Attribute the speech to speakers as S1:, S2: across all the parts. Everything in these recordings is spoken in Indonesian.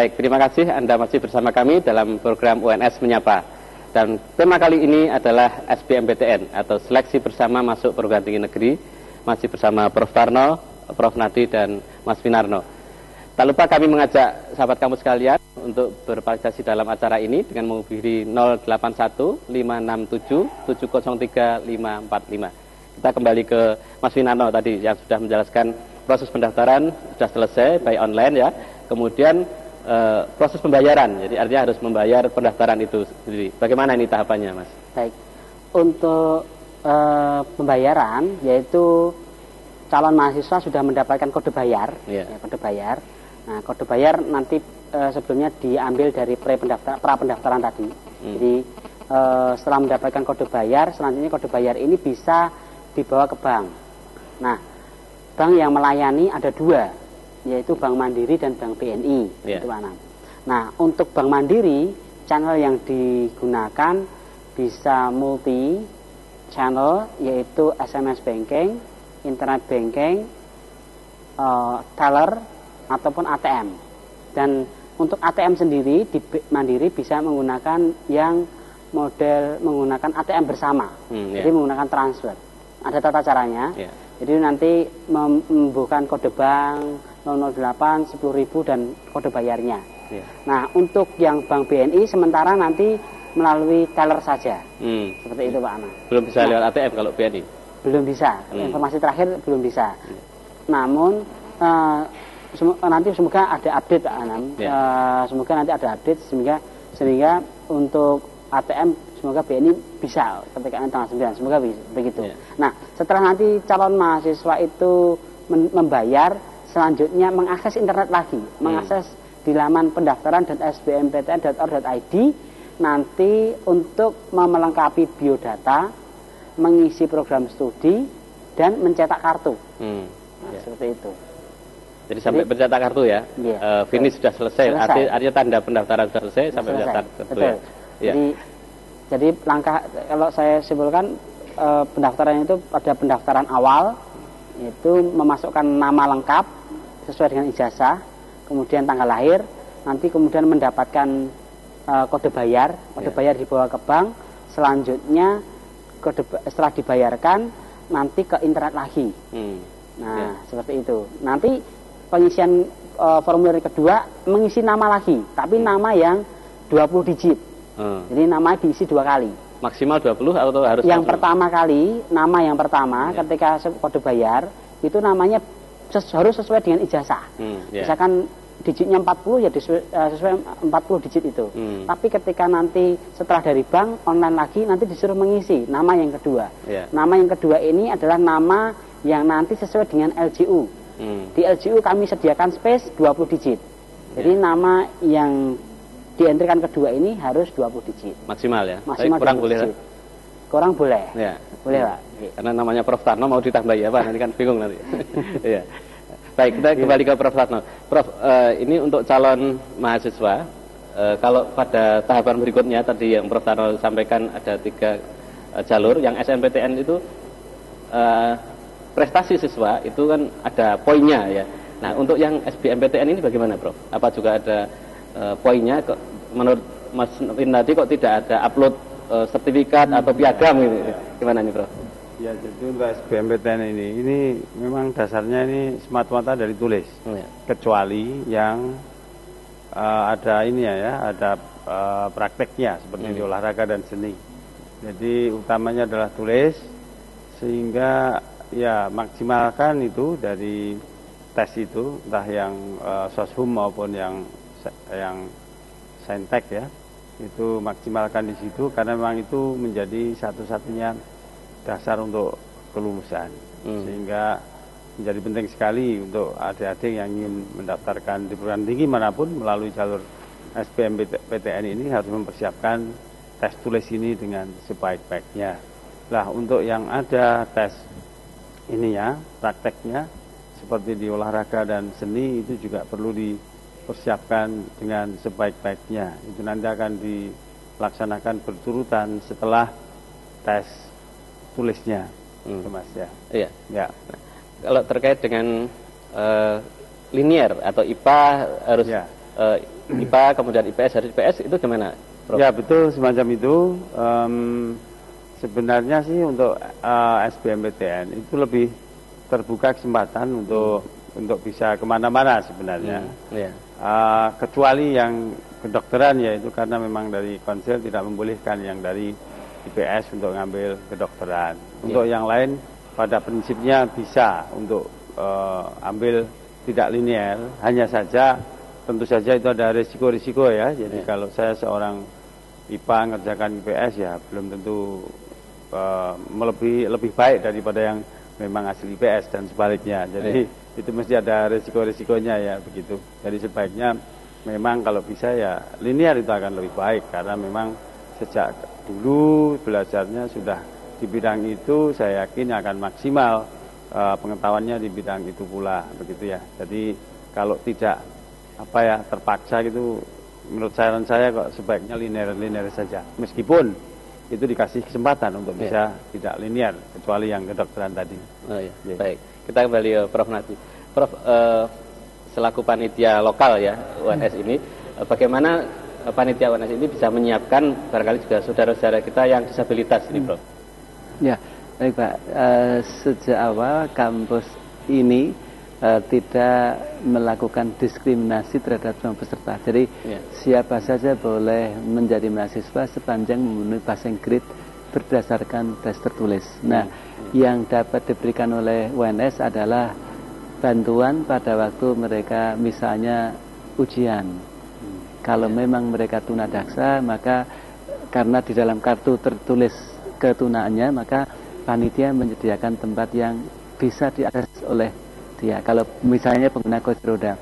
S1: Baik, terima kasih Anda masih bersama kami dalam program UNS Menyapa. Dan tema kali ini adalah SBMPTN atau Seleksi Bersama Masuk Perguruan Tinggi Negeri. Masih bersama Prof. Tarno, Prof. Nadi, dan Mas Winarno. Tak lupa kami mengajak sahabat kamu sekalian untuk berpartisipasi dalam acara ini dengan menghubungi 081 567 703 545. Kita kembali ke Mas Winarno tadi yang sudah menjelaskan proses pendaftaran sudah selesai by online ya. Kemudian proses pembayaran, jadi artinya harus membayar pendaftaran itu sendiri. Bagaimana ini tahapannya, Mas? Baik,
S2: untuk pembayaran yaitu calon mahasiswa sudah mendapatkan kode bayar, ya, kode bayar. Nah, kode bayar nanti sebelumnya diambil dari pra pendaftaran tadi. Jadi setelah mendapatkan kode bayar, selanjutnya kode bayar ini bisa dibawa ke bank. Nah, bank yang melayani ada dua, yaitu Bank Mandiri dan Bank BNI. Itu Nah, untuk Bank Mandiri, channel yang digunakan bisa multi channel, yaitu SMS banking, internet banking, teller, ataupun ATM. Dan untuk ATM sendiri di Mandiri bisa menggunakan yang model menggunakan ATM bersama, jadi menggunakan transfer. Ada tata caranya. Jadi nanti membutuhkan kode bank 008, 10.000 dan kode bayarnya. Nah, untuk yang Bank BNI sementara nanti melalui teller saja. Seperti itu, Pak Ana.
S1: Belum bisa lewat ATM kalau BNI?
S2: Belum bisa. Informasi terakhir belum bisa. Namun nanti semoga ada update, Pak Anam. Semoga nanti ada update sehingga untuk ATM semoga BNI bisa ketika tanggal 9. Semoga begitu. Nah, setelah nanti calon mahasiswa itu membayar, selanjutnya mengakses internet lagi, mengakses di laman pendaftaran sbmptn.or.id nanti untuk melengkapi biodata, mengisi program studi dan mencetak kartu. Seperti itu.
S1: Jadi sampai mencetak kartu ya, finish sudah selesai. Artinya tanda pendaftaran sudah selesai sampai mencetak kartu.
S2: Jadi langkah kalau saya simpulkan pendaftaran itu pada pendaftaran awal itu memasukkan nama lengkap sesuai dengan ijazah, kemudian tanggal lahir, nanti kemudian mendapatkan kode bayar dibawa ke bank, selanjutnya setelah dibayarkan nanti ke internet lagi. Seperti itu. Nanti pengisian formulir kedua mengisi nama lagi, tapi nama yang 20 digit. Jadi nama diisi 2 kali.
S1: Maksimal 20 atau harus
S2: yang 20? Pertama kali, nama yang pertama ketika kode bayar itu namanya harus sesuai dengan ijazah. Misalkan digitnya 40 ya sesuai 40 digit itu. Tapi ketika nanti setelah dari bank online lagi nanti disuruh mengisi nama yang kedua. Nama yang kedua ini adalah nama yang nanti sesuai dengan LJU. Di LJU kami sediakan space 20 digit. Jadi nama yang dientrikan kedua ini harus 20 digit.
S1: Maksimal ya?
S2: Maksimal
S1: kurang boleh?
S2: Kurang boleh. Boleh, Pak.
S1: Karena namanya Prof. Tarno mau ditambah ya, Pak? Nanti kan bingung nanti. Baik, kita kembali ke Prof. Tarno. Prof, ini untuk calon mahasiswa, kalau pada tahapan berikutnya tadi yang Prof. Tarno sampaikan ada 3 jalur, yang SNMPTN itu prestasi siswa itu kan ada poinnya ya. Nah, untuk yang SBMPTN ini bagaimana, Prof? Apa juga ada poinnya? Menurut Mas Winardi kok tidak ada upload sertifikat atau piagam gitu? Gimana nih, Prof?
S3: Ya, jadi untuk SBMPTN ini memang dasarnya ini semata-mata dari tulis, kecuali yang ada ini ya, ada prakteknya seperti di olahraga dan seni. Jadi utamanya adalah tulis, sehingga ya maksimalkan itu dari tes itu, entah yang soshum maupun yang saintek ya, itu maksimalkan di situ karena memang itu menjadi satu-satunya dasar untuk kelulusan. Sehingga menjadi penting sekali untuk adik-adik yang ingin mendaftarkan di perguruan tinggi manapun melalui jalur SBMPTN ini harus mempersiapkan tes tulis ini dengan sebaik-baiknya. Lah, untuk yang ada tes ini ya, prakteknya seperti di olahraga dan seni itu juga perlu dipersiapkan dengan sebaik-baiknya. Itu nanti akan dilaksanakan berturutan setelah tes tulisnya, Mas ya.
S1: Iya. Kalau terkait dengan linier atau IPA harus IPA kemudian IPS harus IPS, itu gimana, Prof?
S3: Ya betul semacam itu. Sebenarnya sih untuk SBMPTN itu lebih terbuka kesempatan untuk bisa kemana-mana sebenarnya. Kecuali yang kedokteran, yaitu karena memang dari konsil tidak membolehkan yang dari IPS untuk ngambil kedokteran. Untuk yang lain pada prinsipnya bisa untuk ambil tidak linear, hanya saja tentu saja itu ada risiko-risiko ya. Jadi kalau saya seorang IPA ngerjakan IPS ya belum tentu lebih baik daripada yang memang asli IPS dan sebaliknya. Jadi itu mesti ada risiko-risikonya ya begitu. Jadi sebaiknya memang kalau bisa ya linear itu akan lebih baik, karena memang sejak dulu belajarnya sudah di bidang itu, saya yakin akan maksimal pengetahuannya di bidang itu pula begitu ya. Jadi kalau tidak terpaksa gitu, menurut saran saya kok sebaiknya linear saja, meskipun itu dikasih kesempatan untuk bisa tidak linear, kecuali yang kedokteran tadi.
S1: Baik, kita kembali ke Prof Nati. Prof, selaku panitia lokal ya UNS ini, bagaimana panitia UNS ini bisa menyiapkan barangkali juga saudara-saudara kita yang disabilitas ini, Prof?
S4: Ya, baik Pak. Sejak awal kampus ini tidak melakukan diskriminasi terhadap semua peserta. Jadi siapa saja boleh menjadi mahasiswa sepanjang memenuhi passing grade berdasarkan tes tertulis. Nah, yang dapat diberikan oleh UNS adalah bantuan pada waktu mereka misalnya ujian. Kalau memang mereka tunadaksa, maka karena di dalam kartu tertulis ketunaannya, maka panitia menyediakan tempat yang bisa diakses oleh dia. Kalau misalnya pengguna kursi roda,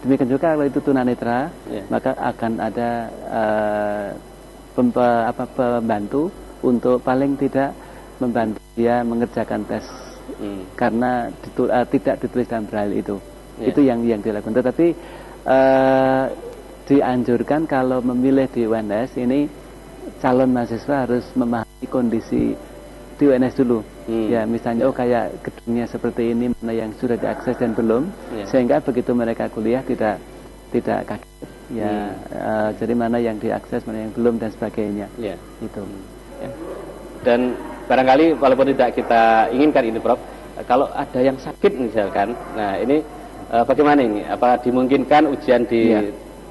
S4: demikian juga kalau itu tunanetra, maka akan ada pembantu untuk paling tidak membantu dia mengerjakan tes, karena tidak ditulis dalam braille itu. Itu yang dilakukan. Tetapi dianjurkan kalau memilih di UNS ini, calon mahasiswa harus memahami kondisi di UNS dulu. Ya, misalnya kayak gedungnya seperti ini, mana yang sudah diakses dan belum, sehingga begitu mereka kuliah tidak kaget. Ya, jadi mana yang diakses, mana yang belum dan sebagainya. Itu.
S1: Dan barangkali walaupun tidak kita inginkan ini, Prof, kalau ada yang sakit misalkan, nah ini bagaimana ini? Apa dimungkinkan ujian di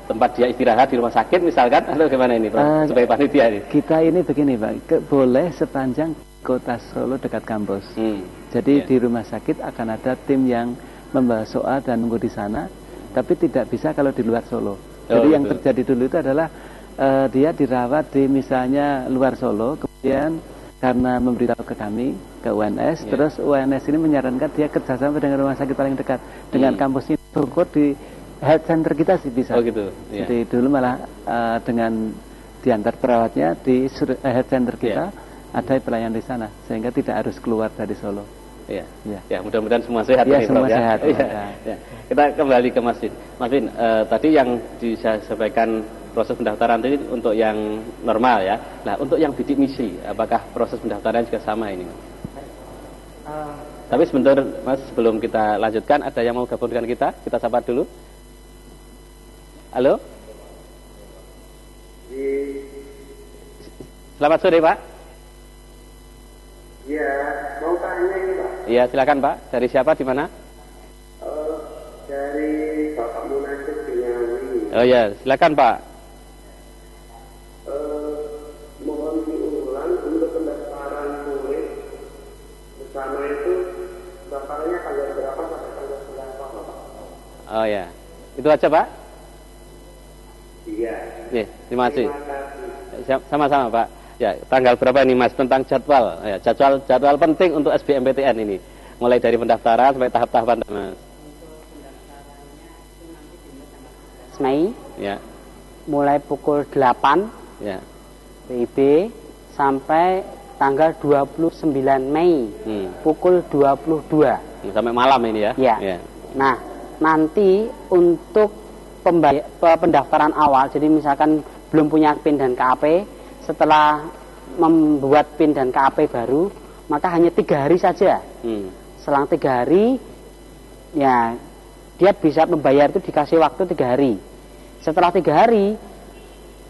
S1: tempat dia istirahat di rumah sakit misalkan, atau bagaimana ini, Prof, sebagai panitia ini?
S4: Kita ini begini, Pak, boleh sepanjang kota Solo dekat kampus. Jadi di rumah sakit akan ada tim yang membawa soal dan nunggu di sana, tapi tidak bisa kalau di luar Solo. Jadi yang terjadi dulu itu adalah dia dirawat di misalnya luar Solo, kemudian karena memberitahu ke kami, ke UNS, terus UNS ini menyarankan dia kerjasama dengan rumah sakit paling dekat dengan kampus ini, syukur di health center kita sih bisa. Jadi dulu malah dengan diantar perawatnya di health center kita, ada pelayan di sana, sehingga tidak harus keluar dari Solo.
S1: Ya, mudah-mudahan semua sehat.
S4: Semua sehat.
S1: Kita kembali ke Mas Vin. Mas Vin, tadi yang saya sampaikan proses pendaftaran ini untuk yang normal ya. Nah, untuk yang bidik misi, apakah proses pendaftaran juga sama ini? Tapi sebentar, Mas, sebelum kita lanjutkan, ada yang mau gabung dengan kita? Kita sapa dulu. Halo? Selamat sore, Pak.
S5: Iya, mau tanya ini, Pak.
S1: Iya, silakan, Pak. Dari siapa, di mana?
S5: Dari Bapak Munajat Binyamin.
S1: Oh ya, silakan, Pak.
S5: Mohon diulang untuk pendaftaran murid bersama itu daftarnya tanggal berapa sampai tanggal berapa, Pak?
S1: Oh ya, itu aja, Pak.
S5: Iya.
S1: Terima kasih. Sama-sama, Pak. Ya, tanggal berapa ini, Mas, tentang jadwal? Ya, jadwal penting untuk SBMPTN ini. Mulai dari pendaftaran sampai tahap-tahapan, Mas.
S2: Mei.
S1: Ya.
S2: Mulai pukul 8.
S1: Ya.
S2: WIB sampai tanggal 29 Mei. Pukul 22.
S1: Sampai malam ini ya.
S2: Ya. Nah, nanti untuk pendaftaran awal, jadi misalkan belum punya PIN dan KAP, setelah membuat PIN dan KAP baru, maka hanya 3 hari saja. Selang 3 hari, ya dia bisa membayar itu dikasih waktu 3 hari. Setelah 3 hari,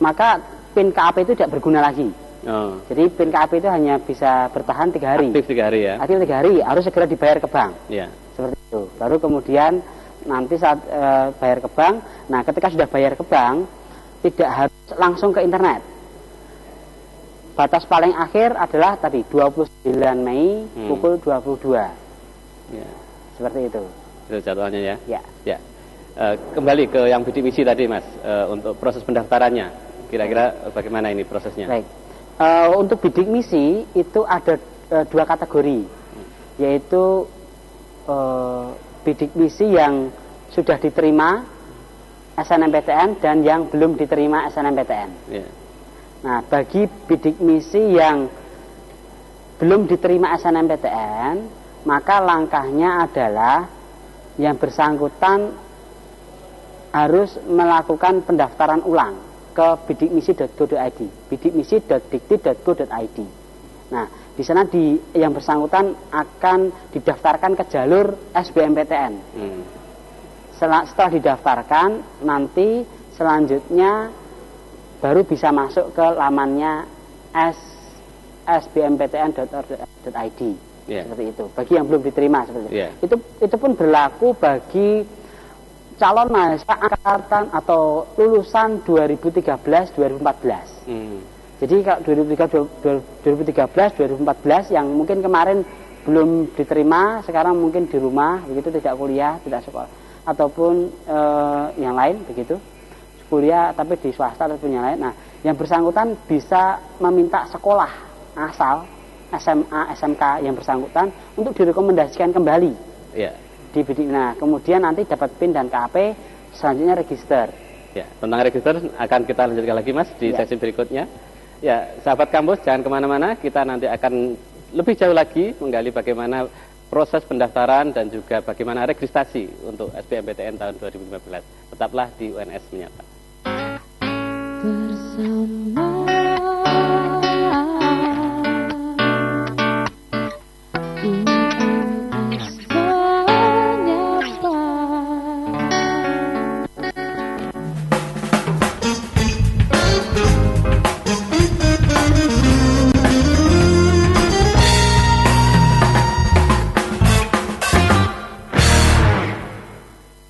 S2: maka PIN KAP itu tidak berguna lagi.
S1: Oh.
S2: Jadi PIN KAP itu hanya bisa bertahan 3 hari.
S1: Aktif 3 hari ya.
S2: Aktif 3 hari, harus segera dibayar ke bank.
S1: Ya.
S2: Seperti itu. Baru kemudian nanti saat bayar ke bank, nah ketika sudah bayar ke bank, tidak harus langsung ke internet. Batas paling akhir adalah tadi 29 Mei pukul 22.
S1: Ya.
S2: Seperti itu.
S1: Itu jadwalnya ya.
S2: Ya.
S1: Ya. Kembali ke yang bidik misi tadi Mas, untuk proses pendaftarannya, kira-kira bagaimana ini prosesnya?
S2: Baik. Untuk bidik misi itu ada 2 kategori, yaitu bidik misi yang sudah diterima SNMPTN dan yang belum diterima SNMPTN. Yeah. Nah, bagi bidik misi yang belum diterima SNMPTN, maka langkahnya adalah yang bersangkutan harus melakukan pendaftaran ulang ke bidikmisi.go.id, bidikmisi.dikti.go.id. Nah, di sana yang bersangkutan akan didaftarkan ke jalur SBMPTN. Setelah didaftarkan, nanti selanjutnya baru bisa masuk ke lamannya sbmptn.org.id. Yeah. Seperti itu. Bagi yang belum diterima seperti itu. Yeah. Itu pun berlaku bagi calon mahasiswa angkatan atau lulusan 2013-2014. Jadi kalau 2013-2014 yang mungkin kemarin belum diterima, sekarang mungkin di rumah begitu, tidak kuliah, tidak sekolah, ataupun yang lain begitu, kuliah tapi di swasta ataupun yang lain. Nah, yang bersangkutan bisa meminta sekolah asal SMA, SMK yang bersangkutan untuk direkomendasikan kembali. Yeah. Nah, kemudian nanti dapat PIN dan KAP, selanjutnya register. Ya, tentang register akan kita lanjutkan lagi Mas di sesi berikutnya. Ya, sahabat kampus jangan kemana-mana, kita nanti akan lebih jauh lagi menggali bagaimana proses pendaftaran dan juga bagaimana registrasi untuk SBMPTN tahun 2015. Tetaplah di UNS Menyapa. Bersama